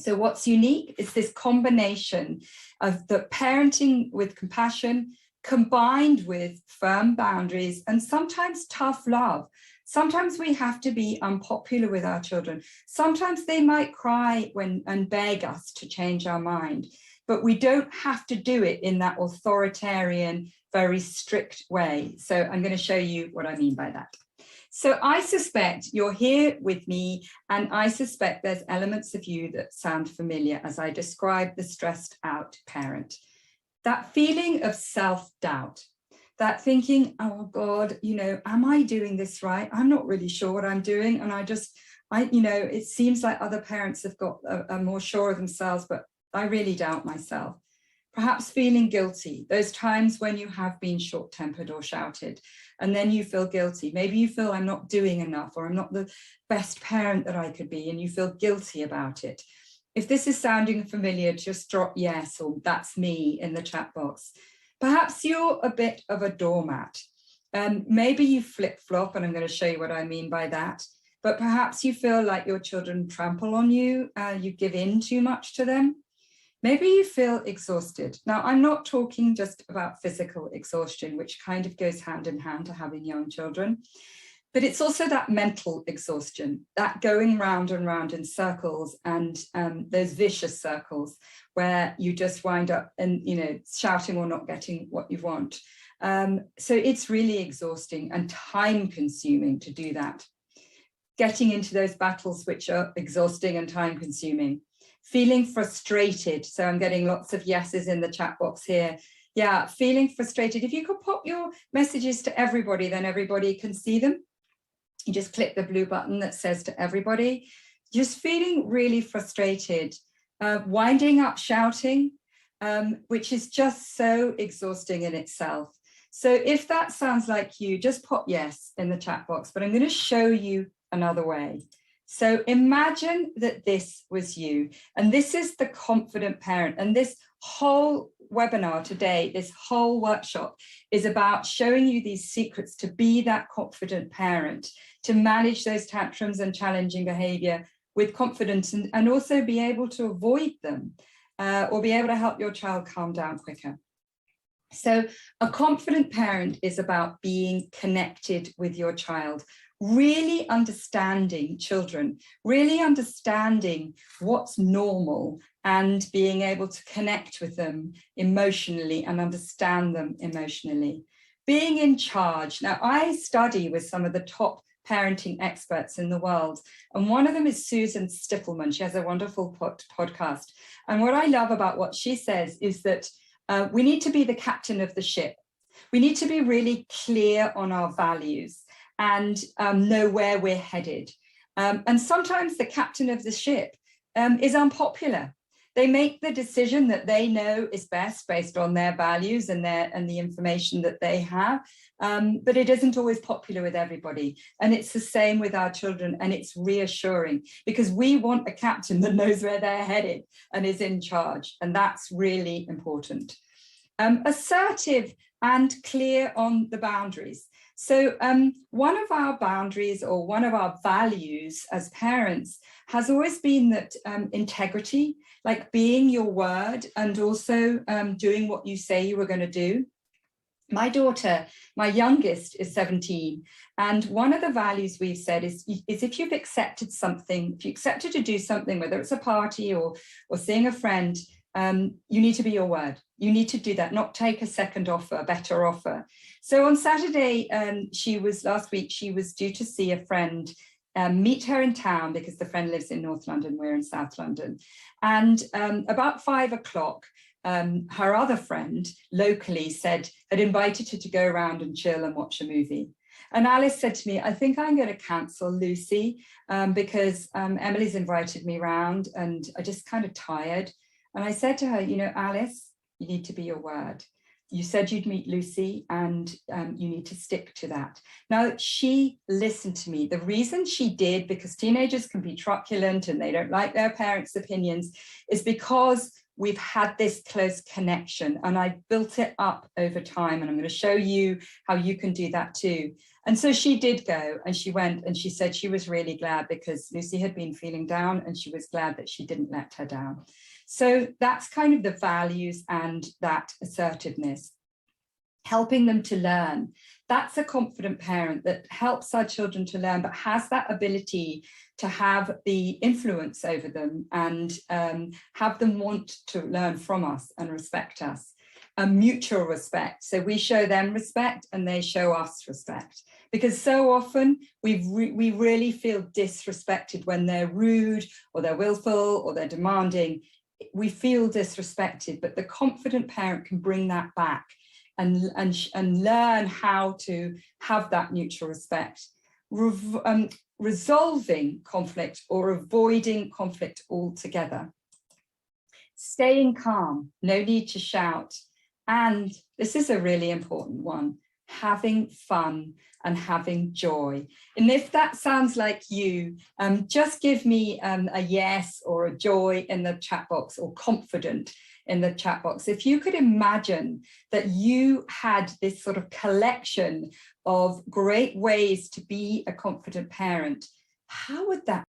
So what's unique is this combination of the parenting with compassion combined with firm boundaries and sometimes tough love. Sometimes we have to be unpopular with our children. Sometimes they might cry and beg us to change our mind, but we don't have to do it in that authoritarian, very strict way. So I'm going to show you what I mean by that. So I suspect you're here with me, and I suspect there's elements of you that sound familiar as I describe the stressed out parent. That feeling of self-doubt, that thinking, oh God, am I doing this right? I'm not really sure what I'm doing. And it seems like other parents have got are more sure of themselves, but I really doubt myself. Perhaps feeling guilty, those times when you have been short-tempered or shouted, and then you feel guilty. Maybe you feel I'm not doing enough, or I'm not the best parent that I could be, and you feel guilty about it. If this is sounding familiar, just drop yes or that's me in the chat box. Perhaps you're a bit of a doormat. Maybe you flip-flop, and I'm going to show you what I mean by that. But perhaps you feel like your children trample on you, you give in too much to them. Maybe you feel exhausted. Now, I'm not talking just about physical exhaustion, which kind of goes hand in hand to having young children, but it's also that mental exhaustion, that going round and round in circles, and those vicious circles where you just wind up and, shouting or not getting what you want. So it's really exhausting and time consuming to do that. Getting into those battles which are exhausting and time consuming. Feeling frustrated. So I'm getting lots of yeses in the chat box here. Yeah, feeling frustrated. If you could pop your messages to everybody, then everybody can see them. You just click the blue button that says to everybody. Just feeling really frustrated, winding up shouting, which is just so exhausting in itself. So if that sounds like you, just pop yes in the chat box, but I'm going to show you another way. So imagine that this was you, and this is the confident parent. And this whole webinar today, this whole workshop is about showing you these secrets to be that confident parent, to manage those tantrums and challenging behavior with confidence, and also be able to avoid them or be able to help your child calm down quicker. So a confident parent is about being connected with your child, really understanding children, really understanding what's normal, and being able to connect with them emotionally and understand them emotionally. Being in charge. Now, I study with some of the top parenting experts in the world, and one of them is Susan Stiffelman. She has a wonderful podcast. And what I love about what she says is that we need to be the captain of the ship. We need to be really clear on our values and know where we're headed. And sometimes the captain of the ship is unpopular. They make the decision that they know is best based on their values and the information that they have, but it isn't always popular with everybody. And it's the same with our children, and it's reassuring because we want a captain that knows where they're headed and is in charge, and that's really important. Assertive and clear on the boundaries. So one of our boundaries, or one of our values as parents, has always been that integrity, like being your word and also doing what you say you were going to do. My daughter, my youngest, is 17. And one of the values we've said is if you've accepted something, if you accepted to do something, whether it's a party or seeing a friend, you need to be your word. You need to do that, not take a second offer, a better offer. So on Saturday, last week, she was due to see a friend, meet her in town because the friend lives in North London, we're in South London. And about 5 o'clock, her other friend locally had invited her to go around and chill and watch a movie. And Alice said to me, I think I'm going to cancel Lucy because Emily's invited me round and I'm just kind of tired. And I said to her, Alice, you need to be your word. You said you'd meet Lucy and you need to stick to that. Now, she listened to me. The reason she did, because teenagers can be truculent and they don't like their parents' opinions, is because we've had this close connection and I built it up over time. And I'm going to show you how you can do that too. And so she did go, and she went, and she said she was really glad because Lucy had been feeling down, and she was glad that she didn't let her down. So that's kind of the values and that assertiveness, helping them to learn. That's a confident parent that helps our children to learn, but has that ability to have the influence over them and have them want to learn from us and respect us. A mutual respect. So we show them respect and they show us respect. Because so often we really feel disrespected when they're rude or they're willful or they're demanding. We feel disrespected, but the confident parent can bring that back and learn how to have that mutual respect. Resolving conflict or avoiding conflict altogether. Staying calm, no need to shout. And this is a really important one, having fun and having joy. And if that sounds like you, just give me a yes or a joy in the chat box, or confident in the chat box. If you could imagine that you had this sort of collection of great ways to be a confident parent, how would that